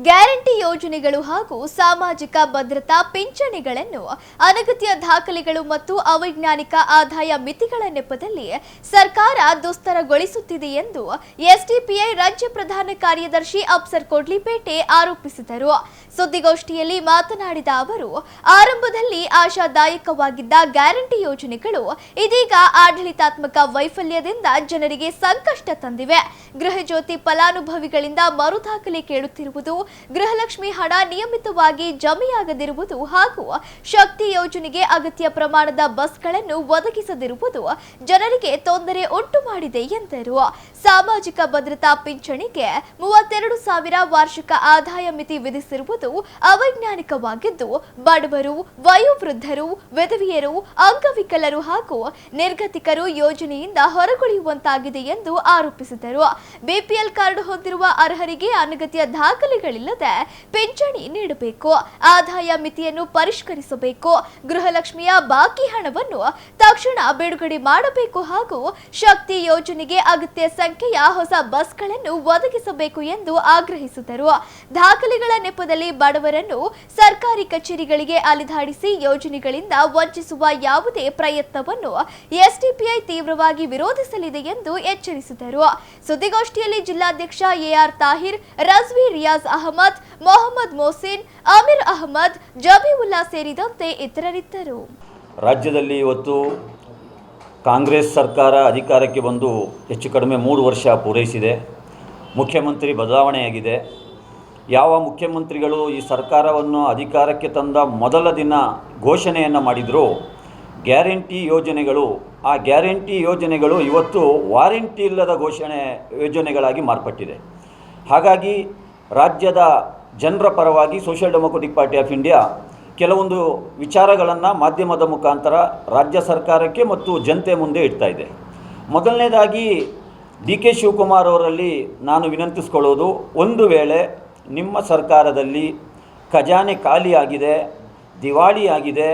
Guarantee ಯೋಜನೆಗಳು ಹಾಗೂ ಸಾಮಾಜಿಕ ಭದ್ರತಾ ಪಿಂಚಣಿಗಳನ್ನು ಅನಗತ್ಯ ದಾಖಲೆಗಳು ಮತ್ತು ಅವೈಜ್ಞಾನಿಕ ಆದಾಯ ಮಿತಿಗಳ ನೆಪದಲ್ಲಿ ಸರ್ಕಾರ ದುಸ್ತರಗೊಳಿಸುತ್ತಿದೆ ಎಂದು ಎಸ್ಡಿಪಿಐ ರಾಜ್ಯ ಪ್ರಧಾನ ಕಾರ್ಯದರ್ಶಿ ಅಫ್ಸರ್ ಕೊಡ್ಲಿಪೇಟೆ ಆರೋಪಿಸಿದರು. ಸುದ್ದಿಗೋಷ್ಠಿಯಲ್ಲಿ ಮಾತನಾಡಿದ ಅವರು, ಆರಂಭದಲ್ಲಿ ಆಶಾದಾಯಕವಾಗಿದ್ದ ಗ್ಯಾರಂಟಿ ಯೋಜನೆಗಳು ಇದೀಗ ಆಡಳಿತಾತ್ಮಕ ವೈಫಲ್ಯದಿಂದ ಜನರಿಗೆ ಸಂಕಷ್ಟ ತಂದಿವೆ. ಗೃಹಜ್ಯೋತಿ ಫಲಾನುಭವಿಗಳಿಂದ ಮರುದಾಖಲೆ ಕೇಳುತ್ತಿರುವುದು, ಗೃಹಲಕ್ಷ್ಮಿ ಹಣ ನಿಯಮಿತವಾಗಿ ಜಮೆಯಾಗದಿರುವುದು ಹಾಗೂ ಶಕ್ತಿ ಯೋಜನೆಗೆ ಅಗತ್ಯ ಪ್ರಮಾಣದ ಬಸ್ಗಳನ್ನು ಒದಗಿಸದಿರುವುದು ಜನರಿಗೆ ತೊಂದರೆ ಉಂಟು ಮಾಡಿದೆ ಎಂದರು. ಸಾಮಾಜಿಕ ಭದ್ರತಾ ಪಿಂಚಣಿಗೆ 32,000 ವಾರ್ಷಿಕ ಆದಾಯ ಮಿತಿ ವಿಧಿಸಿರುವುದು ಅವೈಜ್ಞಾನಿಕವಾಗಿದ್ದು, ಬಡವರು, ವಯೋವೃದ್ಧರು, ವಿಧವೆಯರು, ಅಂಗವಿಕಲರು ಹಾಗೂ ನಿರ್ಗತಿಕರು ಯೋಜನೆಯಿಂದ ಹೊರಗುಳಿಯುವಂತಾಗಿದೆ ಎಂದು ಆರೋಪಿಸಿದರು. ಬಿಪಿಎಲ್ ಕಾರ್ಡ್ ಹೊಂದಿರುವ ಅರ್ಹರಿಗೆ ಅನಗತ್ಯ ದಾಖಲೆಗಳಿಲ್ಲದೆ ಪಿಂಚಣಿ ನೀಡಬೇಕು, ಆದಾಯ ಮಿತಿಯನ್ನು ಪರಿಷ್ಕರಿಸಬೇಕು, ಗೃಹಲಕ್ಷ್ಮಿಯ ಬಾಕಿ ಹಣವನ್ನು ತಕ್ಷಣ ಬಿಡುಗಡೆ ಮಾಡಬೇಕು ಹಾಗೂ ಶಕ್ತಿ ಯೋಜನೆಗೆ ಅಗತ್ಯ ಸಂಖ್ಯೆಯ ಹೊಸ ಬಸ್ಗಳನ್ನು ಒದಗಿಸಬೇಕು ಎಂದು ಆಗ್ರಹಿಸಿದರು. ದಾಖಲೆಗಳ ನೆಪದಲ್ಲಿ ಬಡವರನ್ನು ಸರ್ಕಾರಿ ಕಚೇರಿಗಳಿಗೆ ಅಲೆದಾಡಿಸಿ ಯೋಜನೆಗಳಿಂದ ವಂಚಿಸುವ ಯಾವುದೇ ಪ್ರಯತ್ನವನ್ನು ಎಸ್ಡಿಪಿಐ ತೀವ್ರವಾಗಿ ವಿರೋಧಿಸಲಿದೆ ಎಂದು ಎಚ್ಚರಿಸಿದರು. ಸುದ್ದಿಗೋಷ್ಠಿಯಲ್ಲಿ ಜಿಲ್ಲಾಧ್ಯಕ್ಷ ಎಆರ್ ತಾಹಿರ್, ರಜ್ವಿ ರಿಯಾಜ್ ಅಹಮದ್, ಮೊಹಮ್ಮದ್ ಮೊಹಸಿನ್, ಅಮೀರ್ ಅಹಮದ್, ಜಬೀವುಲ್ಲಾ ಸೇರಿದಂತೆ ಇತರರಿದ್ದರು. ರಾಜ್ಯದಲ್ಲಿ ಇವತ್ತು ಕಾಂಗ್ರೆಸ್ ಸರ್ಕಾರ ಅಧಿಕಾರಕ್ಕೆ ಬಂದು ಹೆಚ್ಚು ಕಡಿಮೆ 3 ವರ್ಷ ಪೂರೈಸಿದೆ. ಮುಖ್ಯಮಂತ್ರಿ ಬದಲಾವಣೆಯಾಗಿದೆ. ಯಾವ ಮುಖ್ಯಮಂತ್ರಿಗಳು ಈ ಸರ್ಕಾರವನ್ನು ಅಧಿಕಾರಕ್ಕೆ ತಂದ ಮೊದಲ ದಿನ ಘೋಷಣೆಯನ್ನು ಮಾಡಿದರೂ ಗ್ಯಾರಂಟಿ ಯೋಜನೆಗಳು, ಆ ಗ್ಯಾರಂಟಿ ಯೋಜನೆಗಳು ಇವತ್ತು ವಾರಂಟಿ ಇಲ್ಲದ ಯೋಜನೆಗಳಾಗಿ ಮಾರ್ಪಟ್ಟಿದೆ. ಹಾಗಾಗಿ ರಾಜ್ಯದ ಜನರ ಪರವಾಗಿ social democratic party of India ಕೆಲವೊಂದು ವಿಚಾರಗಳನ್ನು ಮಾಧ್ಯಮದ ಮುಖಾಂತರ ರಾಜ್ಯ ಸರ್ಕಾರಕ್ಕೆ ಮತ್ತು ಜನತೆ ಮುಂದೆ ಇಡ್ತಾ ಇದೆ. ಮೊದಲನೇದಾಗಿ ಡಿ ಕೆ ಶಿವಕುಮಾರ್ ಅವರಲ್ಲಿ ನಾನು ವಿನಂತಿಸ್ಕೊಳ್ಳೋದು, ಒಂದು ವೇಳೆ ನಿಮ್ಮ ಸರ್ಕಾರದಲ್ಲಿ ಖಜಾನೆ ಖಾಲಿಯಾಗಿದೆ, ದಿವಾಳಿಯಾಗಿದೆ,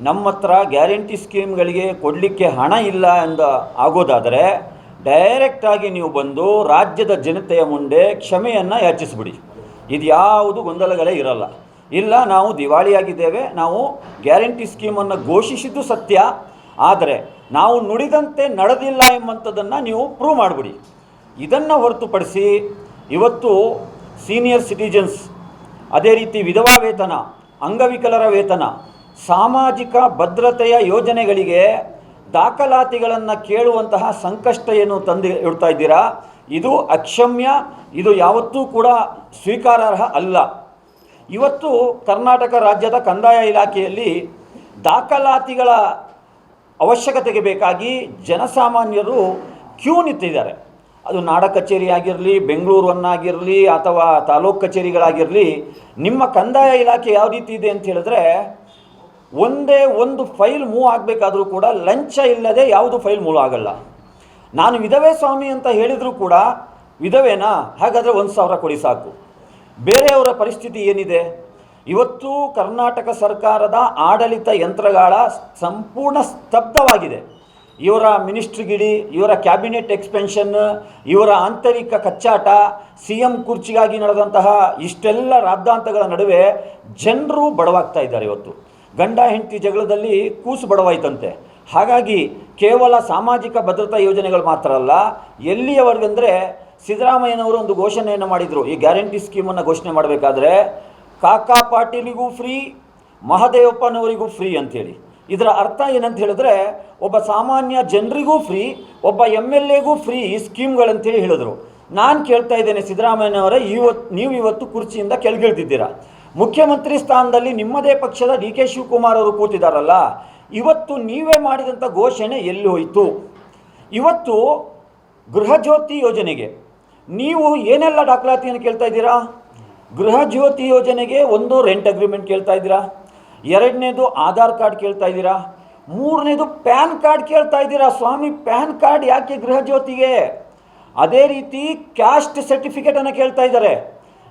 ನಮ್ಮ ಹತ್ರ ಗ್ಯಾರಂಟಿ ಸ್ಕೀಮ್ಗಳಿಗೆ ಕೊಡಲಿಕ್ಕೆ ಹಣ ಇಲ್ಲ ಎಂದು ಆಗೋದಾದರೆ ಡೈರೆಕ್ಟಾಗಿ ನೀವು ಬಂದು ರಾಜ್ಯದ ಜನತೆಯ ಮುಂದೆ ಕ್ಷಮೆಯನ್ನು ಯಾಚಿಸಿಬಿಡಿ. ಇದು ಯಾವುದು ಗೊಂದಲಗಳೇ ಇರಲ್ಲ. ಇಲ್ಲ, ನಾವು ದಿವಾಳಿಯಾಗಿದ್ದೇವೆ, ನಾವು ಗ್ಯಾರಂಟಿ ಸ್ಕೀಮನ್ನು ಘೋಷಿಸಿದ್ದು ಸತ್ಯ, ಆದರೆ ನಾವು ನುಡಿದಂತೆ ನಡೆದಿಲ್ಲ ಎಂಬಂಥದ್ದನ್ನು ನೀವು ಪ್ರೂವ್ ಮಾಡಿಬಿಡಿ. ಇದನ್ನು ಹೊರತುಪಡಿಸಿ ಇವತ್ತು ಸೀನಿಯರ್ ಸಿಟಿಜನ್ಸ್, ಅದೇ ರೀತಿ ವಿಧವಾ ವೇತನ, ಅಂಗವಿಕಲರ ವೇತನ, ಸಾಮಾಜಿಕ ಭದ್ರತೆಯ ಯೋಜನೆಗಳಿಗೆ ದಾಖಲಾತಿಗಳನ್ನು ಕೇಳುವಂತಹ ಸಂಕಷ್ಟ ಏನು ತಂದು ಇಡ್ತಾ ಇದ್ದೀರಾ, ಇದು ಅಕ್ಷಮ್ಯ, ಇದು ಯಾವತ್ತೂ ಕೂಡ ಸ್ವೀಕಾರಾರ್ಹ ಅಲ್ಲ. ಇವತ್ತು ಕರ್ನಾಟಕ ರಾಜ್ಯದ ಕಂದಾಯ ಇಲಾಖೆಯಲ್ಲಿ ದಾಖಲಾತಿಗಳ ಅವಶ್ಯಕತೆಗೆ ಬೇಕಾಗಿ ಜನಸಾಮಾನ್ಯರು ಕ್ಯೂ ನಿಂತಿದ್ದಾರೆ. ಅದು ನಾಡ ಕಚೇರಿ ಆಗಿರಲಿ, ಬೆಂಗಳೂರನ್ನಾಗಿರಲಿ ಅಥವಾ ತಾಲೂಕು ಕಚೇರಿಗಳಾಗಿರಲಿ. ನಿಮ್ಮ ಕಂದಾಯ ಇಲಾಖೆ ಯಾವ ರೀತಿ ಇದೆ ಅಂತ ಹೇಳಿದ್ರೆ, ಒಂದೇ ಒಂದು ಫೈಲ್ ಮೂವ್ ಆಗಬೇಕಾದ್ರೂ ಕೂಡ ಲಂಚ ಇಲ್ಲದೆ ಯಾವುದು ಫೈಲ್ ಮೂವ್ ಆಗಲ್ಲ. ನಾನು ವಿಧವೆ ಸ್ವಾಮಿ ಅಂತ ಹೇಳಿದರೂ ಕೂಡ, ವಿಧವೆನಾ, ಹಾಗಾದರೆ 1,000 ಕೊಡಿ ಸಾಕು. ಬೇರೆಯವರ ಪರಿಸ್ಥಿತಿ ಏನಿದೆ? ಇವತ್ತು ಕರ್ನಾಟಕ ಸರ್ಕಾರದ ಆಡಳಿತ ಯಂತ್ರಗಾಳ ಸಂಪೂರ್ಣ ಸ್ತಬ್ಧವಾಗಿದೆ. ಇವರ ಮಿನಿಸ್ಟ್ರಿಗಿಡಿ, ಇವರ ಕ್ಯಾಬಿನೆಟ್ ಎಕ್ಸ್ಪೆನ್ಷನ್, ಇವರ ಆಂತರಿಕ ಕಚ್ಚಾಟ, CM ಕುರ್ಚಿಗಾಗಿ ನಡೆದಂತಹ ಇಷ್ಟೆಲ್ಲ ರಾದ್ದಾಂತಗಳ ನಡುವೆ ಜನರು ಬಡವಾಗ್ತಾ ಇದ್ದಾರೆ. ಇವತ್ತು ಗಂಡ ಹೆಂಡತಿ ಜಗಳದಲ್ಲಿ ಕೂಸು ಬಡವಾಯ್ತಂತೆ. ಹಾಗಾಗಿ ಕೇವಲ ಸಾಮಾಜಿಕ ಭದ್ರತಾ ಯೋಜನೆಗಳು ಮಾತ್ರ ಅಲ್ಲ, ಎಲ್ಲಿಯವರೆಗಂದರೆ ಸಿದ್ದರಾಮಯ್ಯನವರು ಒಂದು ಘೋಷಣೆಯನ್ನು ಮಾಡಿದರು. ಈ ಗ್ಯಾರಂಟಿ ಸ್ಕೀಮನ್ನು ಘೋಷಣೆ ಮಾಡಬೇಕಾದ್ರೆ ಕಾಕಾ ಪಾಟೀಲಿಗೂ ಫ್ರೀ, ಮಹದೇವಪ್ಪನವರಿಗೂ ಫ್ರೀ ಅಂಥೇಳಿ. ಇದರ ಅರ್ಥ ಏನಂತ ಹೇಳಿದ್ರೆ, ಒಬ್ಬ ಸಾಮಾನ್ಯ ಜನರಿಗೂ ಫ್ರೀ, ಒಬ್ಬ MLAಗೂ ಫ್ರೀ ಈ ಸ್ಕೀಮ್ಗಳಂತೇಳಿ ಹೇಳಿದ್ರು. ನಾನು ಕೇಳ್ತಾ ಇದ್ದೇನೆ, ಸಿದ್ದರಾಮಯ್ಯನವರೇ, ನೀವು ಇವತ್ತು ಕುರ್ಚಿಯಿಂದ ಕೆಳಗಿಳಿದಿದ್ದೀರಾ. ಮುಖ್ಯಮಂತ್ರಿ ಸ್ಥಾನದಲ್ಲಿ ನಿಮ್ಮದೇ ಪಕ್ಷದ ಡಿ ಕೆ ಶಿವಕುಮಾರ್ ಅವರು ಕೂತಿದ್ದಾರಲ್ಲ, ಇವತ್ತು ನೀವೇ ಮಾಡಿದಂಥ ಘೋಷಣೆ ಎಲ್ಲಿ ಹೋಯಿತು? ಇವತ್ತು ಗೃಹಜ್ಯೋತಿ ಯೋಜನೆಗೆ ನೀವು ಏನೆಲ್ಲ ದಾಖಲಾತಿಯನ್ನು ಕೇಳ್ತಾ ಇದ್ದೀರಾ? ಗೃಹಜ್ಯೋತಿ ಯೋಜನೆಗೆ ಒಂದು ರೆಂಟ್ ಅಗ್ರಿಮೆಂಟ್ ಕೇಳ್ತಾ ಇದ್ದೀರಾ, ಎರಡನೇದು ಆಧಾರ್ ಕಾರ್ಡ್ ಕೇಳ್ತಾ ಇದ್ದೀರಾ, ಮೂರನೇದು ಪ್ಯಾನ್ ಕಾರ್ಡ್ ಕೇಳ್ತಾ ಇದ್ದೀರಾ. ಸ್ವಾಮಿ, ಪ್ಯಾನ್ ಕಾರ್ಡ್ ಯಾಕೆ ಗೃಹಜ್ಯೋತಿಗೆ? ಅದೇ ರೀತಿ ಕ್ಯಾಸ್ಟ್ ಸರ್ಟಿಫಿಕೇಟನ್ನು ಕೇಳ್ತಾ ಇದ್ದಾರೆ.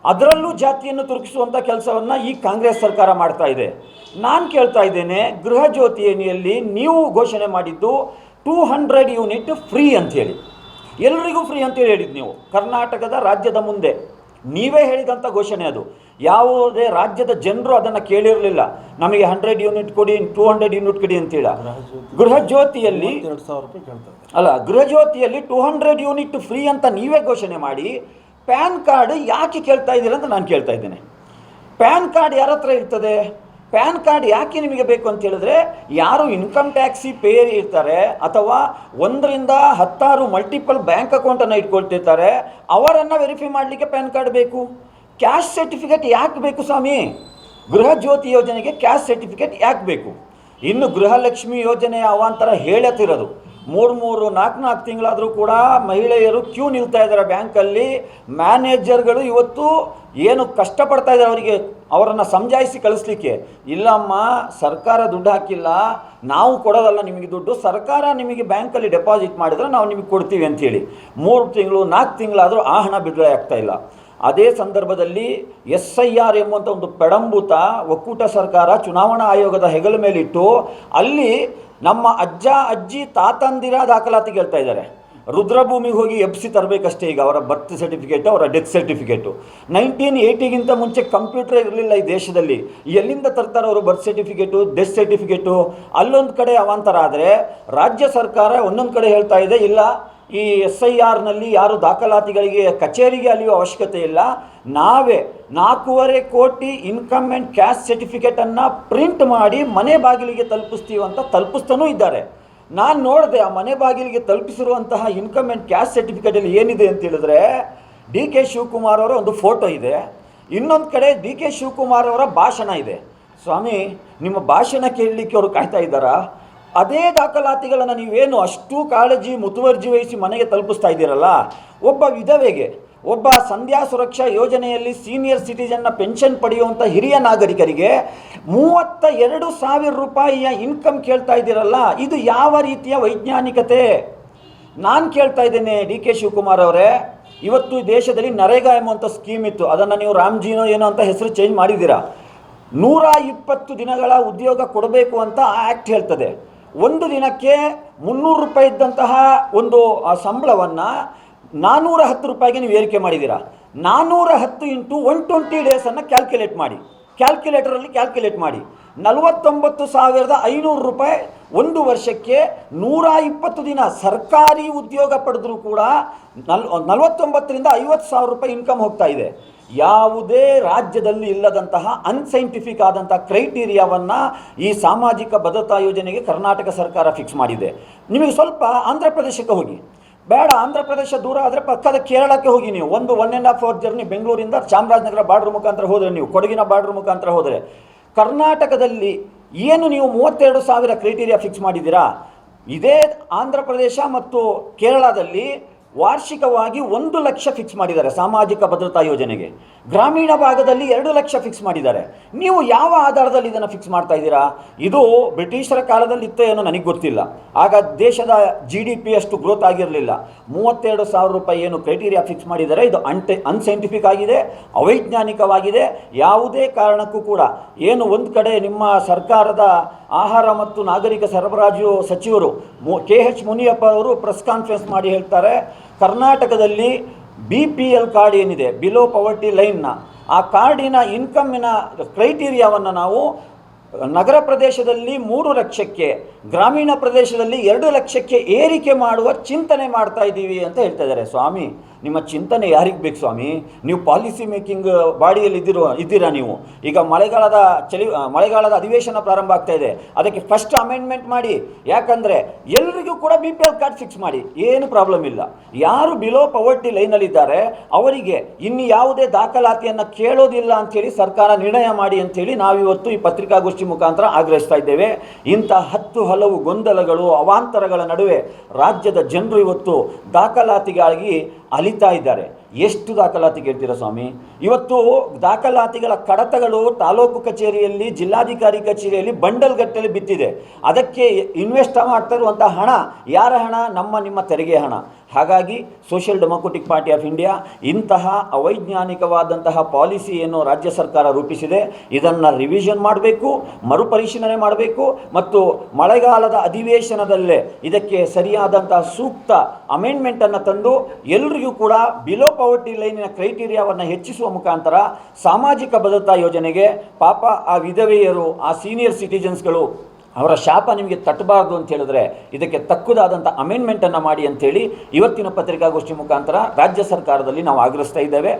ಅದರಲ್ಲೂ ಜಾತಿಯನ್ನು ತುರುಕಿಸುವಂಥ ಕೆಲಸವನ್ನು ಈ ಕಾಂಗ್ರೆಸ್ ಸರ್ಕಾರ ಮಾಡ್ತಾ ಇದೆ. ನಾನು ಕೇಳ್ತಾ ಇದ್ದೇನೆ, ಗೃಹಜ್ಯೋತಿ ಏಣಿಯಲ್ಲಿ ನೀವು ಘೋಷಣೆ ಮಾಡಿದ್ದು 200 ಯೂನಿಟ್ ಫ್ರೀ ಅಂಥೇಳಿ, ಎಲ್ಲರಿಗೂ ಫ್ರೀ ಅಂತೇಳಿ ಹೇಳಿದ್ದು ನೀವು. ಕರ್ನಾಟಕದ ರಾಜ್ಯದ ಮುಂದೆ ನೀವೇ ಹೇಳಿದಂಥ ಘೋಷಣೆ ಅದು. ಯಾವುದೇ ರಾಜ್ಯದ ಜನರು ಅದನ್ನು ಕೇಳಿರಲಿಲ್ಲ. ನಮಗೆ 100 ಯೂನಿಟ್ ಕೊಡಿ, 200 ಯೂನಿಟ್ ಕೊಡಿ ಅಂತೇಳ. ಗೃಹಜ್ಯೋತಿಯಲ್ಲಿ ಅಲ್ಲ, ಗೃಹಜ್ಯೋತಿಯಲ್ಲಿ 200 ಯೂನಿಟ್ ಫ್ರೀ ಅಂತ ನೀವೇ ಘೋಷಣೆ ಮಾಡಿ ಪ್ಯಾನ್ ಕಾರ್ಡ್ ಯಾಕೆ ಕೇಳ್ತಾ ಇದ್ದೀರ ಅಂತ ನಾನು ಕೇಳ್ತಾ ಇದ್ದೇನೆ. ಪ್ಯಾನ್ ಕಾರ್ಡ್ ಯಾರ ಹತ್ರ ಇರ್ತದೆ? ಪ್ಯಾನ್ ಕಾರ್ಡ್ ಯಾಕೆ ನಿಮಗೆ ಬೇಕು ಅಂತ ಹೇಳಿದ್ರೆ, ಯಾರು ಇನ್ಕಮ್ ಟ್ಯಾಕ್ಸಿ ಪೇಯರ್ ಇರ್ತಾರೆ ಅಥವಾ 1ರಿಂದ 10 ಮಲ್ಟಿಪಲ್ ಬ್ಯಾಂಕ್ ಅಕೌಂಟನ್ನು ಇಟ್ಕೊಳ್ತಿರ್ತಾರೆ, ಅವರನ್ನು ವೆರಿಫೈ ಮಾಡಲಿಕ್ಕೆ ಪ್ಯಾನ್ ಕಾರ್ಡ್ ಬೇಕು. ಕ್ಯಾಶ್ ಸರ್ಟಿಫಿಕೇಟ್ ಯಾಕೆ ಬೇಕು ಸ್ವಾಮಿ? ಗೃಹ ಜ್ಯೋತಿ ಯೋಜನೆಗೆ ಕ್ಯಾಶ್ ಸರ್ಟಿಫಿಕೇಟ್ ಯಾಕೆ ಬೇಕು? ಇನ್ನು ಗೃಹಲಕ್ಷ್ಮಿ ಯೋಜನೆ ಅವಾಂತರ ಹೇಳತ್ತಿರೋದು 3-4 ತಿಂಗಳಾದರೂ ಕೂಡ ಮಹಿಳೆಯರು ಕ್ಯೂ ನಿಲ್ತಾ ಇದ್ದಾರೆ ಬ್ಯಾಂಕಲ್ಲಿ. ಮ್ಯಾನೇಜರ್ಗಳು ಇವತ್ತು ಏನು ಕಷ್ಟಪಡ್ತಾ ಇದ್ದಾರೆ ಅವರನ್ನು ಸಮಜಾಯಿಸಿ ಕಳಿಸ್ಲಿಕ್ಕೆ. ಇಲ್ಲಮ್ಮ, ಸರ್ಕಾರ ದುಡ್ಡು ಹಾಕಿಲ್ಲ, ನಾವು ಕೊಡೋದಲ್ಲ ನಿಮಗೆ ದುಡ್ಡು, ಸರ್ಕಾರ ನಿಮಗೆ ಬ್ಯಾಂಕಲ್ಲಿ ಡೆಪಾಸಿಟ್ ಮಾಡಿದರೆ ನಾವು ನಿಮಗೆ ಕೊಡ್ತೀವಿ ಅಂಥೇಳಿ 3 ತಿಂಗಳು 4 ತಿಂಗಳಾದರೂ ಆ ಹಣ ಬಿಡುಗಡೆ ಆಗ್ತಾ ಇಲ್ಲ. ಅದೇ ಸಂದರ್ಭದಲ್ಲಿ SIR ಎಂಬುವಂಥ ಒಂದು ಪೆಡಂಭೂತ ಒಕ್ಕೂಟ ಸರ್ಕಾರ ಚುನಾವಣಾ ಆಯೋಗದ ಹೆಗಲ ಮೇಲಿಟ್ಟು ಅಲ್ಲಿ ನಮ್ಮ ಅಜ್ಜ ಅಜ್ಜಿ ತಾತಂದಿರ ದಾಖಲಾತಿ ಹೇಳ್ತಾ ಇದ್ದಾರೆ. ರುದ್ರಭೂಮಿಗೆ ಹೋಗಿ ಎಬ್ಸಿ ತರಬೇಕಷ್ಟೇ ಈಗ ಅವರ ಬರ್ತ್ ಸರ್ಟಿಫಿಕೇಟು, ಅವರ ಡೆತ್ ಸರ್ಟಿಫಿಕೇಟು. 1980ಗಿಂತ ಮುಂಚೆ ಕಂಪ್ಯೂಟರ್ ಇರಲಿಲ್ಲ ಈ ದೇಶದಲ್ಲಿ. ಎಲ್ಲಿಂದ ತರ್ತಾರೆ ಅವರು ಬರ್ತ್ ಸರ್ಟಿಫಿಕೇಟು, ಡೆತ್ ಸರ್ಟಿಫಿಕೇಟು? ಅಲ್ಲೊಂದು ಕಡೆ ಅವಾಂತರ ಆದರೆ ರಾಜ್ಯ ಸರ್ಕಾರ ಒಂದೊಂದು ಕಡೆ ಹೇಳ್ತಾ ಇದೆ, ಇಲ್ಲ ಈ SIRನಲ್ಲಿ ಯಾರು ದಾಖಲಾತಿಗಳಿಗೆ ಕಚೇರಿಗೆ ಅಲಿಯುವ ಅವಶ್ಯಕತೆ ಇಲ್ಲ, ನಾವೇ 4.5 ಕೋಟಿ ಇನ್ಕಮ್ ಆ್ಯಂಡ್ ಕ್ಯಾಶ್ ಸರ್ಟಿಫಿಕೇಟನ್ನು ಪ್ರಿಂಟ್ ಮಾಡಿ ಮನೆ ಬಾಗಿಲಿಗೆ ತಲುಪಿಸ್ತೀವಿ ಅಂತ ತಲುಪಿಸ್ತಾನೂ ಇದ್ದಾರೆ. ನಾನು ನೋಡಿದೆ ಆ ಮನೆ ಬಾಗಿಲಿಗೆ ತಲುಪಿಸಿರುವಂತಹ ಇನ್ಕಮ್ ಆ್ಯಂಡ್ ಕ್ಯಾಶ್ ಸರ್ಟಿಫಿಕೇಟಲ್ಲಿ ಏನಿದೆ ಅಂತ ಹೇಳಿದ್ರೆ, DK ಶಿವಕುಮಾರ್ ಅವರ ಒಂದು ಫೋಟೋ ಇದೆ, ಇನ್ನೊಂದು ಕಡೆ DK ಶಿವಕುಮಾರ್ ಅವರ ಭಾಷಣ ಇದೆ. ಸ್ವಾಮಿ, ನಿಮ್ಮ ಭಾಷಣ ಕೇಳಲಿಕ್ಕೆ ಅವರು ಕಾಯ್ತಾ ಇದ್ದಾರಾ? ಅದೇ ದಾಖಲಾತಿಗಳನ್ನು ನೀವೇನು ಅಷ್ಟು ಕಾಳಜಿ ಮುತುವರ್ಜಿ ವಹಿಸಿ ಮನೆಗೆ ತಲುಪಿಸ್ತಾ ಇದ್ದೀರಲ್ಲ, ಒಬ್ಬ ವಿಧವೆಗೆ, ಒಬ್ಬ ಸಂಧ್ಯಾ ಸುರಕ್ಷಾ ಯೋಜನೆಯಲ್ಲಿ ಸೀನಿಯರ್ ಸಿಟಿಜನ್ನ ಪೆನ್ಷನ್ ಪಡೆಯುವಂಥ ಹಿರಿಯ ನಾಗರಿಕರಿಗೆ 32,000 ರೂಪಾಯಿಯ ಇನ್ಕಮ್ ಕೇಳ್ತಾ ಇದ್ದೀರಲ್ಲ, ಇದು ಯಾವ ರೀತಿಯ ವೈಜ್ಞಾನಿಕತೆ? ನಾನು ಕೇಳ್ತಾ ಇದ್ದೇನೆ DK ಶಿವಕುಮಾರ್ ಅವರೇ, ಇವತ್ತು ದೇಶದಲ್ಲಿ ನರೇಗಾ ಎಂಬುವಂಥ ಸ್ಕೀಮ್ ಇತ್ತು, ಅದನ್ನು ನೀವು ರಾಮ್ಜಿನೋ ಏನೋ ಅಂತ ಹೆಸರು ಚೇಂಜ್ ಮಾಡಿದ್ದೀರಾ. 120 ದಿನಗಳ ಉದ್ಯೋಗ ಕೊಡಬೇಕು ಅಂತ ಆ ಆ್ಯಕ್ಟ್ ಹೇಳ್ತದೆ. ಒಂದು ದಿನಕ್ಕೆ 300 ರೂಪಾಯಿ ಇದ್ದಂತಹ ಒಂದು ಸಂಬಳವನ್ನು 410 ರೂಪಾಯಿಗೆ ನೀವು ಏರಿಕೆ ಮಾಡಿದ್ದೀರಾ. 410 ಇಂಟು 120 ಡೇಸನ್ನು ಕ್ಯಾಲ್ಕುಲೇಟ್ ಮಾಡಿ, ಕ್ಯಾಲ್ಕುಲೇಟರಲ್ಲಿ ಕ್ಯಾಲ್ಕುಲೇಟ್ ಮಾಡಿ. 49,500 ರೂಪಾಯಿ ಒಂದು ವರ್ಷಕ್ಕೆ 120 ದಿನ ಸರ್ಕಾರಿ ಉದ್ಯೋಗ ಪಡೆದರೂ ಕೂಡ 49ರಿಂದ 50,000 ರೂಪಾಯಿ ಇನ್ಕಮ್ ಹೋಗ್ತಾ ಇದೆ. ಯಾವುದೇ ರಾಜ್ಯದಲ್ಲಿ ಇಲ್ಲದಂತಹ ಅನ್ಸೈಂಟಿಫಿಕ್ ಆದಂಥ ಕ್ರೈಟೀರಿಯಾವನ್ನು ಈ ಸಾಮಾಜಿಕ ಭದ್ರತಾ ಯೋಜನೆಗೆ ಕರ್ನಾಟಕ ಸರ್ಕಾರ ಫಿಕ್ಸ್ ಮಾಡಿದೆ. ನಿಮಗೆ ಸ್ವಲ್ಪ ಆಂಧ್ರ ಪ್ರದೇಶಕ್ಕೆ ಹೋಗಿ, ಬೇಡ ಆಂಧ್ರ ಪ್ರದೇಶ ದೂರ ಆದರೆ ಪಕ್ಕದ ಕೇರಳಕ್ಕೆ ಹೋಗಿ. ನೀವು 1.5 ಅವರ್ ಜರ್ನಿ ಬೆಂಗಳೂರಿಂದ ಚಾಮರಾಜನಗರ ಬಾರ್ಡ್ರ್ ಮುಖಾಂತರ ಹೋದರೆ, ನೀವು ಕೊಡಗಿನ ಬಾರ್ಡ್ರ್ ಮುಖಾಂತರ ಹೋದರೆ, ಕರ್ನಾಟಕದಲ್ಲಿ ಏನು ನೀವು 32,000 ಕ್ರೈಟೀರಿಯಾ ಫಿಕ್ಸ್ ಮಾಡಿದ್ದೀರಾ, ಇದೇ ಆಂಧ್ರ ಪ್ರದೇಶ ಮತ್ತು ಕೇರಳದಲ್ಲಿ ವಾರ್ಷಿಕವಾಗಿ 1 ಲಕ್ಷ ಫಿಕ್ಸ್ ಮಾಡಿದ್ದಾರೆ ಸಾಮಾಜಿಕ ಭದ್ರತಾ ಯೋಜನೆಗೆ. ಗ್ರಾಮೀಣ ಭಾಗದಲ್ಲಿ 2 ಲಕ್ಷ ಫಿಕ್ಸ್ ಮಾಡಿದ್ದಾರೆ. ನೀವು ಯಾವ ಆಧಾರದಲ್ಲಿ ಇದನ್ನು ಫಿಕ್ಸ್ ಮಾಡ್ತಾ ಇದ್ದೀರಾ? ಇದು ಬ್ರಿಟಿಷರ ಕಾಲದಲ್ಲಿ ಇತ್ತೋ ಏನೋ ನನಗೆ ಗೊತ್ತಿಲ್ಲ. ಆಗ ದೇಶದ GDP ಅಷ್ಟು ಗ್ರೋತ್ ಆಗಿರಲಿಲ್ಲ. 32,000 ರೂಪಾಯಿ ಏನು ಕ್ರೈಟೀರಿಯಾ ಫಿಕ್ಸ್ ಮಾಡಿದ್ದಾರೆ, ಇದು ಅನ್ಸೈಂಟಿಫಿಕ್ ಆಗಿದೆ, ಅವೈಜ್ಞಾನಿಕವಾಗಿದೆ. ಯಾವುದೇ ಕಾರಣಕ್ಕೂ ಕೂಡ ಏನು ಒಂದು ಕಡೆ ನಿಮ್ಮ ಸರ್ಕಾರದ ಆಹಾರ ಮತ್ತು ನಾಗರಿಕ ಸರಬರಾಜು ಸಚಿವರು KH ಮುನಿಯಪ್ಪ ಅವರು ಪ್ರೆಸ್ ಕಾನ್ಫರೆನ್ಸ್ ಮಾಡಿ ಹೇಳ್ತಾರೆ, ಕರ್ನಾಟಕದಲ್ಲಿ BPL ಕಾರ್ಡ್ ಏನಿದೆ, ಬಿಲೋ ಪವರ್ಟಿ ಲೈನ್ನ, ಆ ಕಾರ್ಡಿನ ಇನ್ಕಮ್ಮಿನ ಕ್ರೈಟೀರಿಯಾವನ್ನು ನಾವು ನಗರ ಪ್ರದೇಶದಲ್ಲಿ 3 ಲಕ್ಷಕ್ಕೆ, ಗ್ರಾಮೀಣ ಪ್ರದೇಶದಲ್ಲಿ 2 ಲಕ್ಷಕ್ಕೆ ಏರಿಕೆ ಮಾಡುವ ಚಿಂತನೆ ಮಾಡ್ತಾ ಇದ್ದೀವಿ ಅಂತ ಹೇಳ್ತಾ ಇದ್ದಾರೆ. ಸ್ವಾಮಿ, ನಿಮ್ಮ ಚಿಂತನೆ ಯಾರಿಗೆ ಬೇಕು ಸ್ವಾಮಿ? ನೀವು ಪಾಲಿಸಿ ಮೇಕಿಂಗ್ ಬಾಡಿಯಲ್ಲಿ ಇದ್ದೀರಾ ನೀವು. ಈಗ ಮಳೆಗಾಲದ ಅಧಿವೇಶನ ಪ್ರಾರಂಭ ಆಗ್ತಾ ಇದೆ, ಅದಕ್ಕೆ ಫಸ್ಟ್ ಅಮೆಂಡ್ಮೆಂಟ್ ಮಾಡಿ. ಯಾಕಂದರೆ ಎಲ್ರಿಗೂ ಕೂಡ BPL ಕಾರ್ಡ್ ಫಿಕ್ಸ್ ಮಾಡಿ, ಏನು ಪ್ರಾಬ್ಲಮ್ ಇಲ್ಲ. ಯಾರು ಬಿಲೋ ಪವರ್ಟಿ ಲೈನಲ್ಲಿದ್ದಾರೆ ಅವರಿಗೆ ಇನ್ನು ಯಾವುದೇ ದಾಖಲಾತಿಯನ್ನು ಕೇಳೋದಿಲ್ಲ ಅಂಥೇಳಿ ಸರ್ಕಾರ ನಿರ್ಣಯ ಮಾಡಿ ಅಂಥೇಳಿ ನಾವಿವತ್ತು ಈ ಪತ್ರಿಕಾಗೋಷ್ಠಿ ಮುಖಾಂತರ ಆಗ್ರಹಿಸ್ತಾ ಇದ್ದೇವೆ. ಇಂಥ 10 ಹಲವು ಗೊಂದಲಗಳು ಅವಾಂತರಗಳ ನಡುವೆ ರಾಜ್ಯದ ಜನರು ಇವತ್ತು ದಾಖಲಾತಿಗಾಗಿ ಅಲಿತಾ ಇದ್ದಾರೆ. ಎಷ್ಟು ದಾಖಲಾತಿ ಕೇಳ್ತೀರಾ ಸ್ವಾಮಿ? ಇವತ್ತು ದಾಖಲಾತಿಗಳ ಕಡತಗಳು ತಾಲೂಕು ಕಚೇರಿಯಲ್ಲಿ, ಜಿಲ್ಲಾಧಿಕಾರಿ ಕಚೇರಿಯಲ್ಲಿ ಬಂಡಲ್ ಗಟ್ಟಲೆ ಬಿದ್ದಿದೆ. ಅದಕ್ಕೆ ಇನ್ವೆಸ್ಟ್ ಮಾಡ್ತಾ ಇರುವಂಥ ಹಣ ಯಾರ ಹಣ? ನಿಮ್ಮ ತೆರಿಗೆ ಹಣ. ಹಾಗಾಗಿ social democratic party of India ಇಂತಹ ಅವೈಜ್ಞಾನಿಕವಾದಂತಹ ಪಾಲಿಸಿಯನ್ನು ರಾಜ್ಯ ಸರ್ಕಾರ ರೂಪಿಸಿದೆ. ಇದನ್ನು ರಿವಿಷನ್ ಮಾಡಬೇಕು, ಮರುಪರಿಶೀಲನೆ ಮಾಡಬೇಕು ಮತ್ತು ಮಳೆಗಾಲದ ಅಧಿವೇಶನದಲ್ಲೇ ಇದಕ್ಕೆ ಸರಿಯಾದಂತಹ ಸೂಕ್ತ ಅಮೆಂಡ್ಮೆಂಟನ್ನು ತಂದು ಎಲ್ಲರಿಗೂ ಕೂಡ ಬಿಲೋ ಪವರ್ಟಿ ಲೈನಿನ ಕ್ರೈಟೀರಿಯಾವನ್ನು ಹೆಚ್ಚಿಸುವ ಮುಖಾಂತರ ಸಾಮಾಜಿಕ ಭದ್ರತಾ ಯೋಜನೆಗೆ ಪಾಪ ಆ ವಿಧವೆಯರು, ಆ ಸೀನಿಯರ್ ಸಿಟಿಜನ್ಸ್ಗಳು ಅವರ ಶಾಪ ನಿಮಗೆ ತಟ್ಟಬಾರ್ದು ಅಂತ ಹೇಳಿದ್ರೆ ಇದಕ್ಕೆ ತಕ್ಕುದಾದಂಥ ಅಮೆಂಡ್ಮೆಂಟನ್ನು ಮಾಡಿ ಅಂಥೇಳಿ ಇವತ್ತಿನ ಪತ್ರಿಕಾಗೋಷ್ಠಿ ಮುಖಾಂತರ ರಾಜ್ಯ ಸರ್ಕಾರದಲ್ಲಿ ನಾವು ಆಗ್ರಹಿಸ್ತಾ ಇದ್ದೇವೆ.